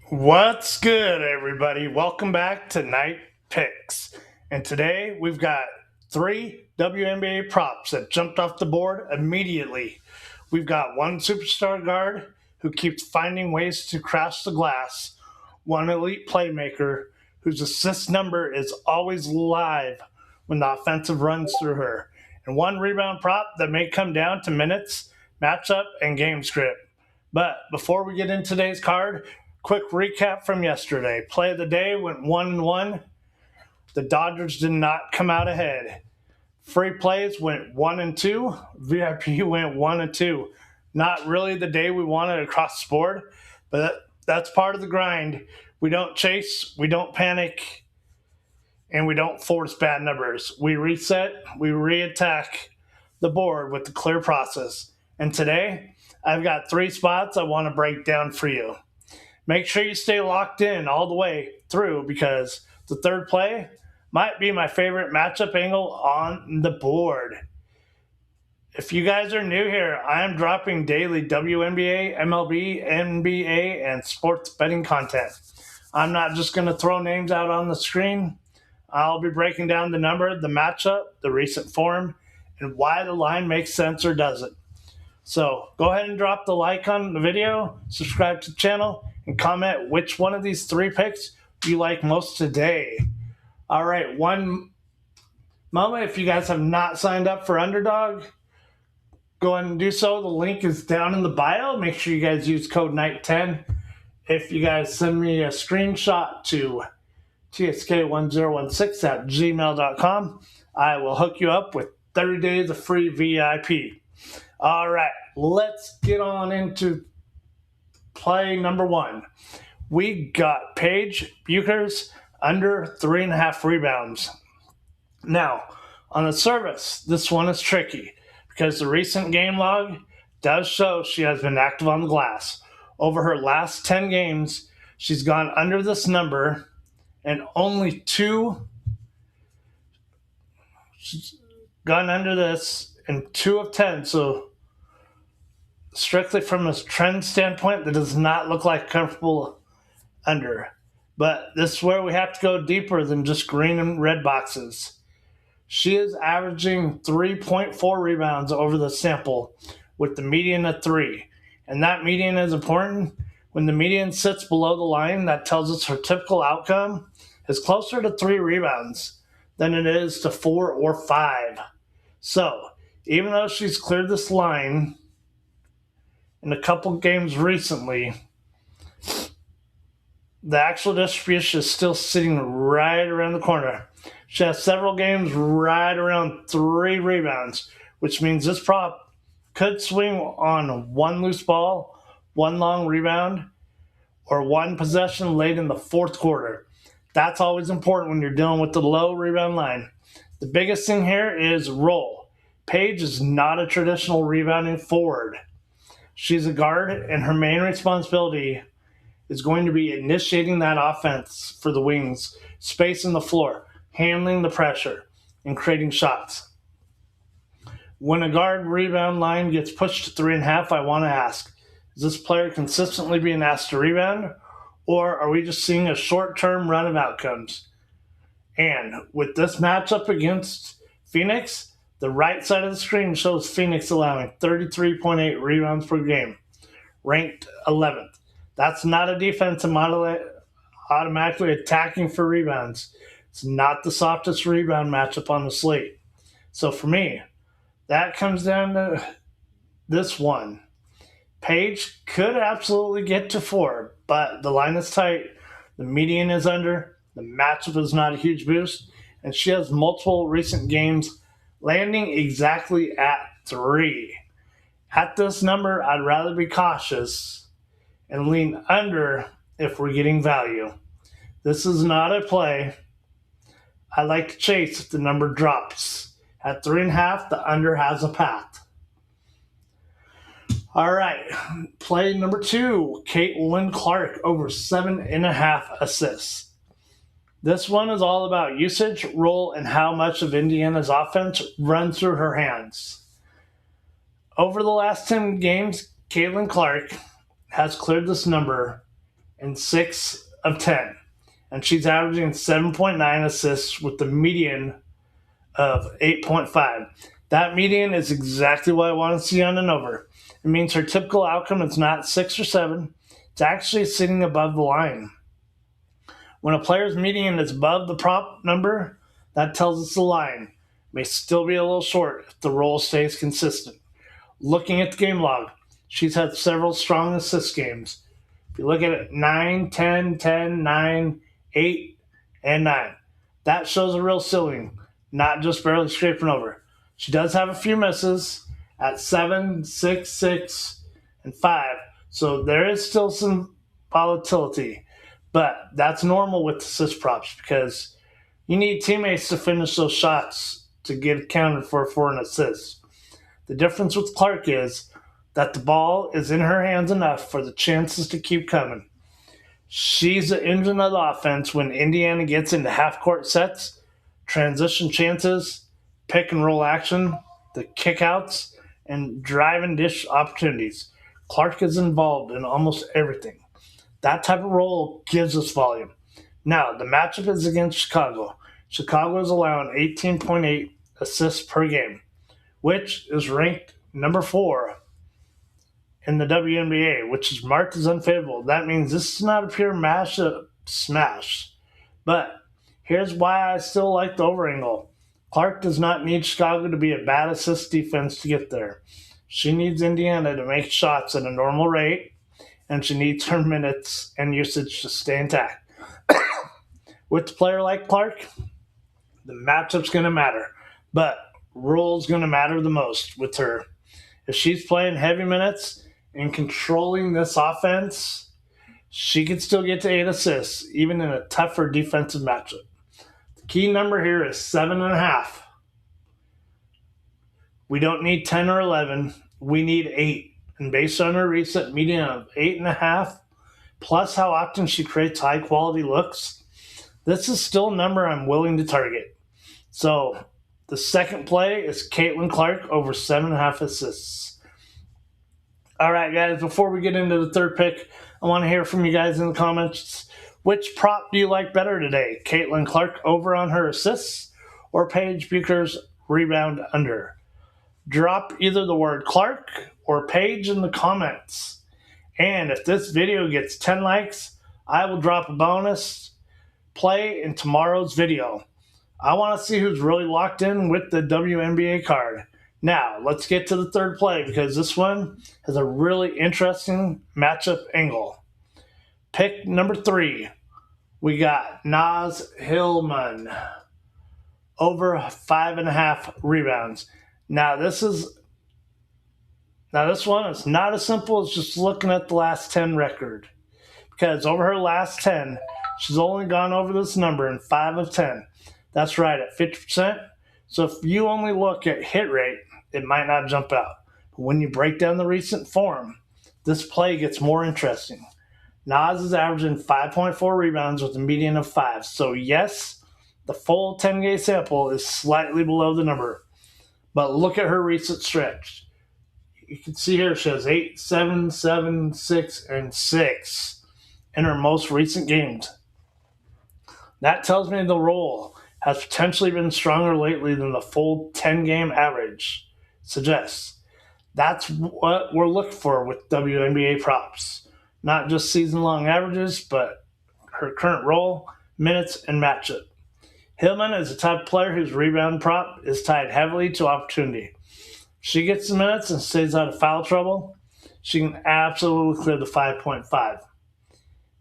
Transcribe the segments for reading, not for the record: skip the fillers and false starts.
What's good, everybody? Welcome back to Night Picks. And today we've got three WNBA props that jumped off the board immediately. We've got one superstar guard who keeps finding ways to crash the glass, one elite playmaker whose assist number is always live when the offensive runs through her, and one rebound prop that may come down to minutes, matchup, and game script. But before we get into today's card, quick recap from yesterday. Play of the day went 1-1. The Dodgers did not come out ahead. Free plays went 1-2. VIP went 1-2. Not really the day we wanted across the board, but that's part of the grind. We don't chase, we don't panic, and we don't force bad numbers. We reset, we reattack the board with the clear process. And today, I've got three spots I want to break down for you. Make sure you stay locked in all the way through because the third play might be my favorite matchup angle on the board. If you guys are new here, I am dropping daily WNBA, MLB, NBA, and sports betting content. I'm not just going to throw names out on the screen. I'll be breaking down the number, the matchup, the recent form, and why the line makes sense or doesn't. So go ahead and drop the like on the video, subscribe to the channel, and comment which one of these three picks you like most today. All right, one moment. If you guys have not signed up for Underdog, go ahead and do so. The link is down in the bio. Make sure you guys use code NIGHT10. If you guys send me a screenshot to tsk1016@gmail.com, I will hook you up with 30 days of free VIP. All right, let's get on into play number one. We got Paige Bueckers under 3.5 rebounds. Now, on the surface, this one is tricky because the recent game log does show she has been active on the glass. Over her last 10 games, she's gone under this number, and only she's gone under this in 2 of 10. So strictly from a trend standpoint, that does not look like comfortable under. But this is where we have to go deeper than just green and red boxes. She is averaging 3.4 rebounds over the sample with the median of 3. And that median is important. When the median sits below the line, that tells us her typical outcome is closer to 3 rebounds than it is to 4 or 5. So even though she's cleared this line in a couple games recently, the actual distribution is still sitting right around the corner. She has several games right around 3 rebounds, which means this prop could swing on 1 loose ball, 1 long rebound, or 1 possession late in the fourth quarter. That's always important when you're dealing with the low rebound line. The biggest thing here is roll. Paige is not a traditional rebounding forward. She's a guard, and her main responsibility is going to be initiating that offense for the wings, spacing the floor, handling the pressure, and creating shots. When a guard rebound line gets pushed to 3.5, I want to ask, is this player consistently being asked to rebound, or are we just seeing a short-term run of outcomes? And with this matchup against Phoenix, the right side of the screen shows Phoenix allowing 33.8 rebounds per game, ranked 11th. That's not a defense automatically attacking for rebounds. It's not the softest rebound matchup on the slate. So for me, that comes down to this one. Paige could absolutely get to 4, but the line is tight. The median is under. The matchup is not a huge boost. And she has multiple recent games landing exactly at 3. At this number, I'd rather be cautious and lean under if we're getting value. This is not a play I like to chase if the number drops. At 3.5, the under has a path. All right, play number 2, Caitlin Clark over 7.5 assists. This one is all about usage, role, and how much of Indiana's offense runs through her hands. Over the last 10 games, Caitlin Clark has cleared this number in 6 of 10. And she's averaging 7.9 assists with the median of 8.5. That median is exactly what I want to see on and over. It means her typical outcome is not 6 or 7. It's actually sitting above the line. When a player's median is above the prop number, that tells us the line may still be a little short if the role stays consistent. Looking at the game log, she's had several strong assist games. If you look at it, 9, 10, 10, 9, 8, and 9. That shows a real ceiling, not just barely scraping over. She does have a few misses at 7, 6, 6, and 5. So there is still some volatility. But that's normal with assist props because you need teammates to finish those shots to get accounted for an assist. The difference with Clark is that the ball is in her hands enough for the chances to keep coming. She's the engine of the offense when Indiana gets into half-court sets, transition chances, pick and roll action, the kickouts, and drive and dish opportunities. Clark is involved in almost everything. That type of role gives us volume. Now, the matchup is against Chicago. Chicago is allowing 18.8 assists per game, which is ranked number 4 in the WNBA, which is marked as unfavorable. That means this is not a pure mashup smash. But here's why I still like the over angle. Clark does not need Chicago to be a bad assist defense to get there. She needs Indiana to make shots at a normal rate, and she needs her minutes and usage to stay intact. With a player like Clark, the matchup's going to matter, but rule's going to matter the most with her. If she's playing heavy minutes and controlling this offense, she can still get to 8 assists, even in a tougher defensive matchup. The key number here is 7.5. We don't need 10 or 11. We need 8. And based on her recent median of 8.5, plus how often she creates high-quality looks, this is still a number I'm willing to target. So the second play is Caitlin Clark over 7.5 assists. All right, guys, before we get into the third pick, I want to hear from you guys in the comments. Which prop do you like better today? Caitlin Clark over on her assists or Paige Bucher's rebound under? Drop either the word Clark or Paige in the comments. And if this video gets 10 likes, I will drop a bonus play in tomorrow's video. I want to see who's really locked in with the WNBA card. Now, let's get to the third play because this one has a really interesting matchup angle. Pick number 3. We got Naz Hillman over 5.5 rebounds. Now this one is not as simple as just looking at the last 10 record. Because over her last 10, she's only gone over this number in 5 of 10. That's right, at 50%. So if you only look at hit rate, it might not jump out. But when you break down the recent form, this play gets more interesting. Naz is averaging 5.4 rebounds with a median of 5. So yes, the full 10-game sample is slightly below the number. But look at her recent stretch. You can see here she has 8, 7, 7, 6, and 6 in her most recent games. That tells me the role has potentially been stronger lately than the full 10-game average suggests. That's what we're looking for with WNBA props. Not just season-long averages, but her current role, minutes, and matchup. Hillman is a type of player whose rebound prop is tied heavily to opportunity. If she gets the minutes and stays out of foul trouble, she can absolutely clear the 5.5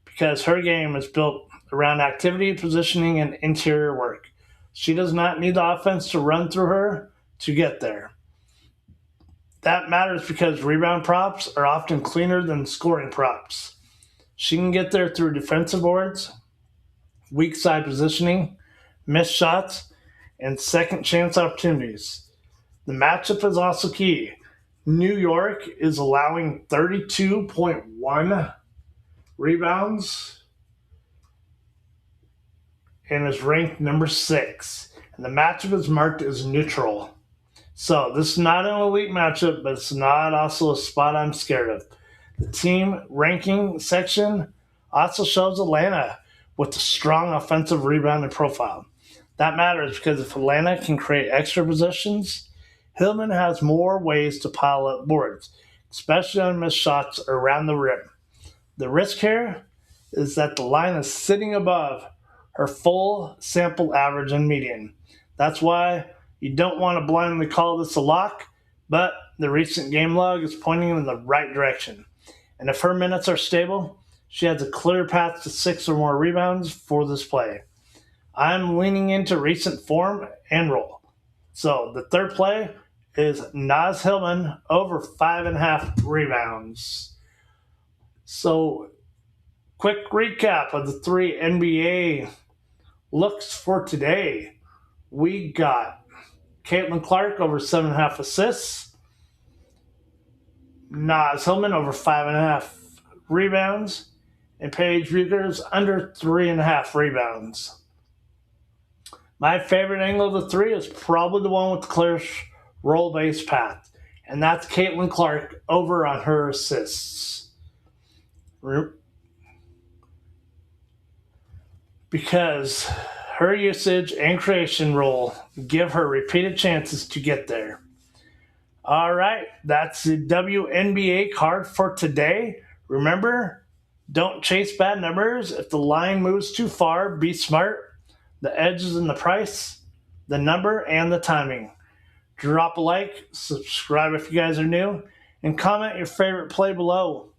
because her game is built around activity, positioning, and interior work. She does not need the offense to run through her to get there. That matters because rebound props are often cleaner than scoring props. She can get there through defensive boards, weak side positioning, missed shots, and second chance opportunities. The matchup is also key. New York is allowing 32.1 rebounds and is ranked number 6. And the matchup is marked as neutral. So this is not an elite matchup, but it's not also a spot I'm scared of. The team ranking section also shows Atlanta with a strong offensive rebounding profile. That matters because if Atlanta can create extra positions, Hillman has more ways to pile up boards, especially on missed shots around the rim. The risk here is that the line is sitting above her full sample average and median. That's why you don't want to blindly call this a lock, but the recent game log is pointing in the right direction. And if her minutes are stable, she has a clear path to 6 or more rebounds for this play. I'm leaning into recent form and roll. So the third play is Naz Hillman over 5.5 rebounds. So quick recap of the 3 NBA looks for today. We got Caitlin Clark over 7.5 assists, Naz Hillman over 5.5 rebounds, and Paige Buecher's under 3.5 rebounds. My favorite angle of the 3 is probably the one with the clear roll-based path, and that's Caitlin Clark over on her assists. Because her usage and creation role give her repeated chances to get there. All right, that's the WNBA card for today. Remember, don't chase bad numbers. If the line moves too far, be smart. The edge is in the price, the number, and the timing. Drop a like, subscribe if you guys are new, and comment your favorite play below.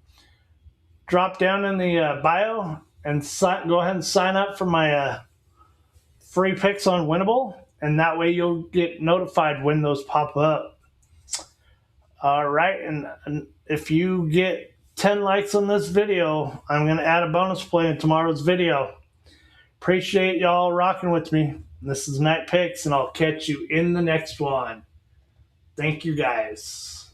Drop down in the bio and go ahead and sign up for my free picks on Winnable, and that way you'll get notified when those pop up. All right, and if you get 10 likes on this video, I'm going to add a bonus play in tomorrow's video. Appreciate y'all rocking with me. This is Night Picks, and I'll catch you in the next one. Thank you, guys.